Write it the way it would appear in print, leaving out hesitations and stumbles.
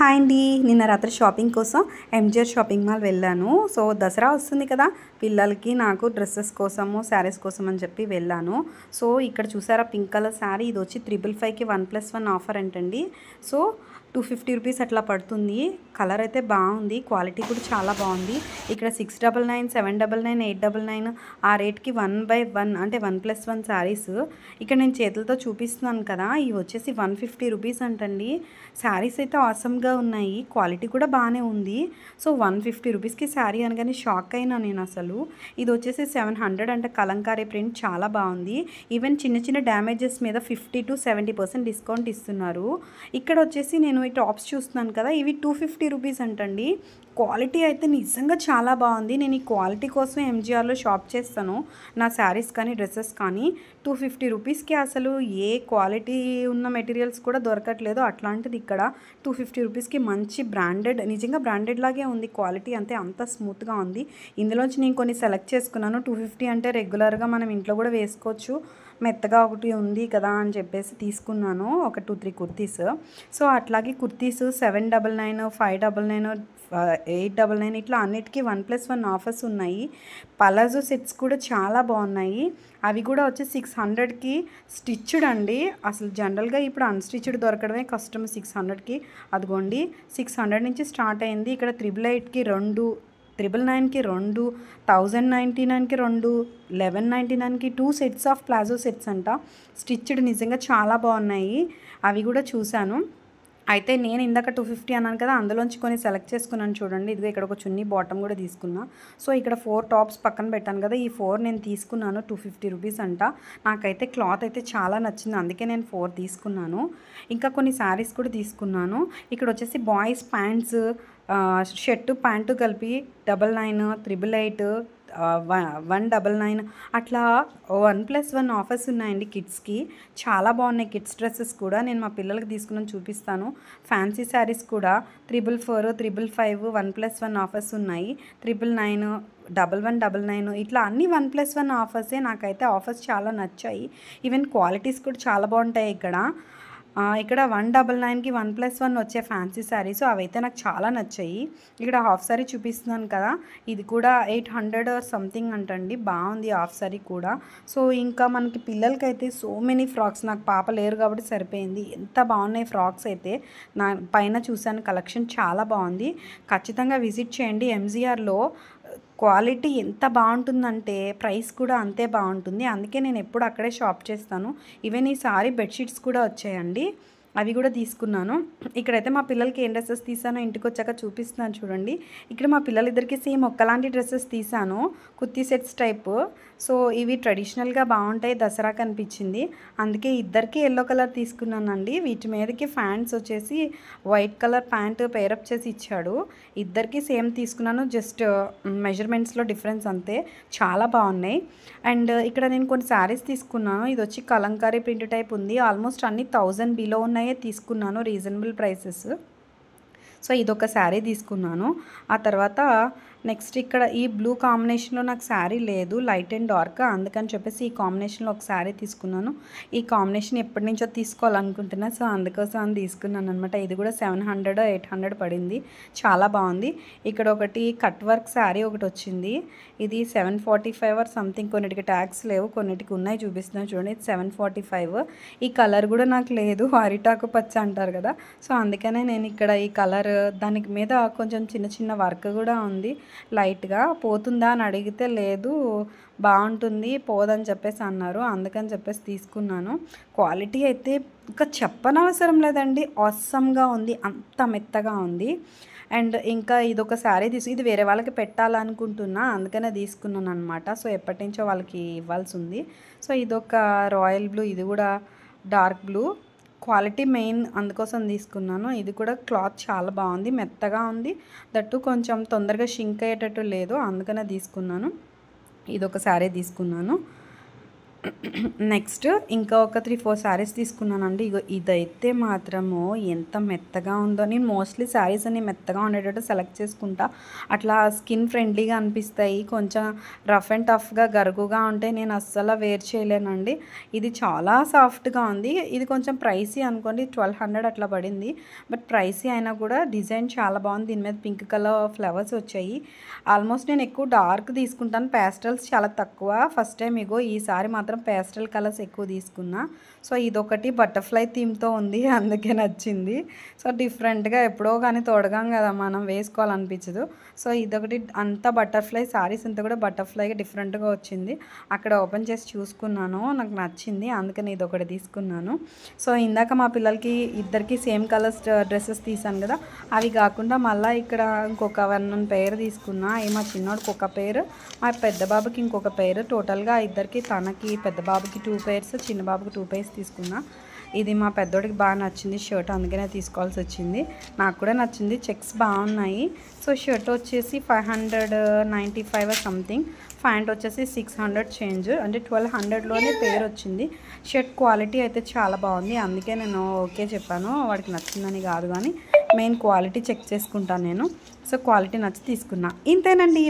Hi అండి, నిన్న రాత్రి షాపింగ్ కోసం ఎంజిఆర్ షాపింగ్ మాల్ వెళ్ళాను. సో దసరా వస్తుంది కదా, పిల్లలకి నాకు డ్రెస్సెస్ కోసము శారీస్ కోసం అని చెప్పి వెళ్ళాను. సో ఇక్కడ చూసారా పింక్ కలర్ శారీ, ఇది వచ్చి 555కి 1+1 ఆఫర్ అంటండి. సో 250 రూపీస్ అట్లా పడుతుంది. కలర్ అయితే బాగుంది, క్వాలిటీ కూడా చాలా బాగుంది. ఇక్కడ 699, 799, 899 ఆ రేట్కి 1/1 అంటే 1+1 శారీస్ ఇక్కడ నేను చేతులతో చూపిస్తున్నాను కదా, ఇవి వచ్చేసి 150 రూపీస్ అంటండి. శారీస్ అయితే ఆసమ్గా ఉన్నాయి, క్వాలిటీ కూడా బాగానే ఉంది. సో 150 రూపీస్కి శారీ అనగానే షాక్ అయినా నేను అసలు. ఇది వచ్చేసి 700 అంటే కలంకారీ ప్రింట్, చాలా బాగుంది. ఈవెన్ చిన్న చిన్న డ్యామేజెస్ మీద 50 to 70% డిస్కౌంట్ ఇస్తున్నారు. ఇక్కడ వచ్చేసి నేను ఈ టాప్స్ చూస్తున్నాను కదా, ఇవి 250 రూపీస్ అంటండి. క్వాలిటీ అయితే నిజంగా చాలా బాగుంది. నేను ఈ క్వాలిటీ కోసం ఎంజిఆర్లో షాప్ చేస్తాను, నా శారీస్ కానీ డ్రెస్సెస్ కానీ. 250 రూపీస్కి అసలు ఏ క్వాలిటీ ఉన్న మెటీరియల్స్ కూడా దొరకట్లేదు. అట్లాంటిది ఇక్కడ 250 రూపీస్కి మంచి బ్రాండెడ్, నిజంగా బ్రాండెడ్ లాగే ఉంది. క్వాలిటీ అంతే, అంత స్మూత్గా ఉంది. ఇందులోంచి నేను కొన్ని సెలెక్ట్ చేసుకున్నాను. 250 అంటే రెగ్యులర్గా మనం ఇంట్లో కూడా వేసుకోవచ్చు, మెత్తగా ఒకటి ఉంది కదా అని చెప్పేసి తీసుకున్నాను ఒక 2-3 కుర్తీస్. సో అట్లాగే కుర్తీస్ 799, 599, 899 ఇట్లా అన్నిటికీ 1+1 ఆఫర్స్ ఉన్నాయి. పలాజో సెట్స్ కూడా చాలా బాగున్నాయి. అవి కూడా వచ్చి 600కి స్టిచ్డ్ అండి. అసలు జనరల్గా ఇప్పుడు అన్స్టిచ్డ్ దొరకడమే కష్టం 600కి. అదిగోండి 600 నుంచి స్టార్ట్ అయింది. ఇక్కడ 888కి 2, 999కి 2, 1099కి 2, 1199కి 2 సెట్స్ ఆఫ్ ప్లాజో సెట్స్ అంట. స్టిచ్డ్ నిజంగా చాలా బాగున్నాయి. అవి కూడా చూశాను. అయితే నేను ఇందాక 250 అన్నాను కదా, అందులోంచి కొన్ని సెలెక్ట్ చేసుకున్నాను చూడండి. ఇదిగో ఇక్కడ ఒక చున్నీ బాటమ్ కూడా తీసుకున్నా. సో ఇక్కడ 4 టాప్స్ పక్కన పెట్టాను కదా, ఈ 4 నేను తీసుకున్నాను. 250 రూపీస్ అంట. నాకైతే క్లాత్ అయితే చాలా నచ్చింది, అందుకే నేను 4 తీసుకున్నాను. ఇంకా కొన్ని శారీస్ కూడా తీసుకున్నాను. ఇక్కడ వచ్చేసి బాయ్స్ ప్యాంట్స్, షర్టు ప్యాంటు కలిపి 99, 888, 199 అట్లా 1+1 ఆఫర్స్ ఉన్నాయండి కిడ్స్కి. చాలా బాగున్నాయి కిడ్స్ డ్రెస్సెస్ కూడా. నేను మా పిల్లలకి తీసుకున్నాను, చూపిస్తాను. ఫ్యాన్సీ శారీస్ కూడా 444, 555 1+1 ఆఫర్స్ ఉన్నాయి. 999, 1199 ఇట్లా అన్నీ 1+1 ఆఫర్సే. నాకైతే ఆఫర్స్ చాలా నచ్చాయి. ఈవెన్ క్వాలిటీస్ కూడా చాలా బాగుంటాయి ఇక్కడ. ఇక్కడ 199కి 1+1 వచ్చే ఫ్యాన్సీ శారీస్ అవైతే నాకు చాలా నచ్చాయి. ఇక్కడ హాఫ్ శారీ చూపిస్తున్నాను కదా, ఇది కూడా 800 సంథింగ్ అంటండి. బాగుంది హాఫ్ శారీ కూడా. సో ఇంకా మనకి పిల్లలకైతే సో మెనీ ఫ్రాక్స్, నాకు పాప లేరు కాబట్టి సరిపోయింది. ఎంత బాగున్నాయి ఫ్రాక్స్ అయితే. నా పైన చూశాను, కలెక్షన్ చాలా బాగుంది. ఖచ్చితంగా విజిట్ చేయండి. ఎంజిఆర్లో క్వాలిటీ ఎంత బాగుంటుందంటే ప్రైస్ కూడా అంతే బాగుంటుంది. అందుకే నేను ఎప్పుడు అక్కడే షాప్ చేస్తాను. ఈవెన్ ఈసారి బెడ్షీట్స్ కూడా వచ్చాయండి, అవి కూడా తీసుకున్నాను. ఇక్కడైతే మా పిల్లలకి ఏం డ్రెస్సెస్ తీసానో ఇంటికి వచ్చాక చూపిస్తున్నాను చూడండి. ఇక్కడ మా పిల్లలిద్దరికి సేమ్ ఒక్కలాంటి డ్రెస్సెస్ తీసాను, కుర్తీ సెట్స్ టైప్. సో ఇవి ట్రెడిషనల్గా బాగుంటాయి, దసరాకి అనిపించింది. అందుకే ఇద్దరికి ఎల్లో కలర్ తీసుకున్నానండి. వీటి మీదకి ఫ్యాంట్స్ వచ్చేసి వైట్ కలర్ ప్యాంట్ పేరప్ చేసి ఇచ్చాడు. ఇద్దరికి సేమ్ తీసుకున్నాను, జస్ట్ మెజర్మెంట్స్లో డిఫరెన్స్ అంతే. చాలా బాగున్నాయి. అండ్ ఇక్కడ నేను కొన్ని శారీస్ తీసుకున్నాను. ఇది వచ్చి కలంకారీ ప్రింట్ టైప్ ఉంది. ఆల్మోస్ట్ అన్ని 1000 బిలో ఉన్నాయే తీసుకున్నాను, రీజనబుల్ ప్రైసెస్. సో ఇదొక శారీ తీసుకున్నాను. ఆ తర్వాత నెక్స్ట్ ఇక్కడ ఈ బ్లూ కాంబినేషన్లో నాకు శారీ లేదు, లైట్ అండ్ డార్క్, అందుకని చెప్పేసి ఈ కాంబినేషన్లో ఒక శారీ తీసుకున్నాను. ఈ కాంబినేషన్ ఎప్పటి నుంచో తీసుకోవాలనుకుంటున్నా, సో అందుకోసం అని తీసుకున్నాను అనమాట. ఇది కూడా 700, 800 పడింది, చాలా బాగుంది. ఇక్కడ ఒకటి కట్ వర్క్ శారీ ఒకటి వచ్చింది. ఇది 745 సంథింగ్. కొన్నిటికి ట్యాగ్స్ లేవు, కొన్నిటికి ఉన్నాయి, చూపిస్తున్నాను చూడండి. ఇది 745. ఈ కలర్ కూడా నాకు లేదు, అరిటాకు పచ్చ అంటారు కదా, సో అందుకనే నేను ఇక్కడ ఈ కలర్, దానికి మీద కొంచెం చిన్న చిన్న వర్క్ కూడా ఉంది లైట్గా. పోతుందా అని అడిగితే లేదు, బాగుంటుంది, పోదని చెప్పేసి అన్నారు. అందుకని చెప్పేసి తీసుకున్నాను. క్వాలిటీ అయితే ఇంకా చెప్పనవసరం లేదండి, ఆసమ్గా ఉంది, అంత మెత్తగా ఉంది. అండ్ ఇంకా ఇదొక శారీ ఇది వేరే వాళ్ళకి పెట్టాలనుకుంటున్నా, అందుకనే తీసుకున్నాను అనమాట. సో ఎప్పటి నుంచో వాళ్ళకి ఇవ్వాల్సి ఉంది. సో ఇదొక రాయల్ బ్లూ, ఇది కూడా డార్క్ బ్లూ. క్వాలిటీ మెయిన్, అందుకోసం తీసుకున్నాను. ఇది కూడా క్లాత్ చాలా బాగుంది, మెత్తగా ఉంది. దట్టు కొంచెం తొందరగా షింక్ అయ్యేటట్టు లేదు, అందుకనే తీసుకున్నాను. ఇదొక శారీ తీసుకున్నాను. నెక్స్ట్ ఇంకా ఒక 3-4 శారీస్ తీసుకున్నానండి. ఇగో ఇదైతే మాత్రము ఎంత మెత్తగా ఉందో. నేను మోస్ట్లీ శారీస్ అన్ని మెత్తగా ఉండేటట్టు సెలెక్ట్ చేసుకుంటా. అట్లా స్కిన్ ఫ్రెండ్లీగా అనిపిస్తాయి. కొంచెం రఫ్ అండ్ టఫ్గా గరుగుగా ఉంటే నేను అస్సలు వేర్ చేయలేనండి. ఇది చాలా సాఫ్ట్గా ఉంది. ఇది కొంచెం ప్రైసీ అనుకోండి, 1200 అట్లా పడింది. బట్ ప్రైసీ అయినా కూడా డిజైన్ చాలా బాగుంది. దీని మీద పింక్ కలర్ ఫ్లవర్స్ వచ్చాయి. ఆల్మోస్ట్ నేను ఎక్కువ డార్క్ తీసుకుంటాను, పేస్టల్స్ చాలా తక్కువ. ఫస్ట్ టైం ఇగో ఈసారి మాత్రం పేస్టల్ కలర్స్ ఎక్కువ తీసుకున్నా. సో ఇదొకటి బటర్ఫ్లై థీమ్తో ఉంది, అందుకే నచ్చింది. సో డిఫరెంట్గా ఎప్పుడో కానీ తోడగాం కదా మనం, వేసుకోవాలనిపించదు. సో ఇదొకటి అంతా బటర్ఫ్లై, శారీస్ అంతా కూడా బటర్ఫ్లైగా డిఫరెంట్గా వచ్చింది. అక్కడ ఓపెన్ చేసి చూసుకున్నాను, నాకు నచ్చింది, అందుకని ఇదొకటి తీసుకున్నాను. సో ఇందాక మా పిల్లలకి ఇద్దరికి సేమ్ కలర్స్ డ్రెస్సెస్ తీసాను కదా, అవి కాకుండా మళ్ళీ ఇక్కడ ఇంకొక 1 పేర్ తీసుకున్నా. మా చిన్నోడికి ఒక పేరు, మా పెద్ద బాబుకి ఇంకొక పేరు. టోటల్గా ఇద్దరికి, తనకి పెద్ద బాబుకి 2 పేర్స్, చిన్న బాబుకి 2 పేర్స్ తీసుకున్నా. ఇది మా పెద్దోడికి బాగా నచ్చింది షర్ట్, అందుకనే తీసుకోవాల్సి వచ్చింది. నాకు కూడా నచ్చింది, చెక్స్ బాగున్నాయి. సో షర్ట్ వచ్చేసి 595 సంథింగ్, ప్యాంట్ వచ్చేసి 600 చేంజ్, అంటే 1200లోనే పేరు వచ్చింది. షర్ట్ క్వాలిటీ అయితే చాలా బాగుంది, అందుకే నేను ఓకే చెప్పాను. వాడికి నచ్చిందని కాదు కానీ మెయిన్ క్వాలిటీ చెక్ చేసుకుంటాను నేను. సో క్వాలిటీ నచ్చి తీసుకున్నా. ఇంతేనండి.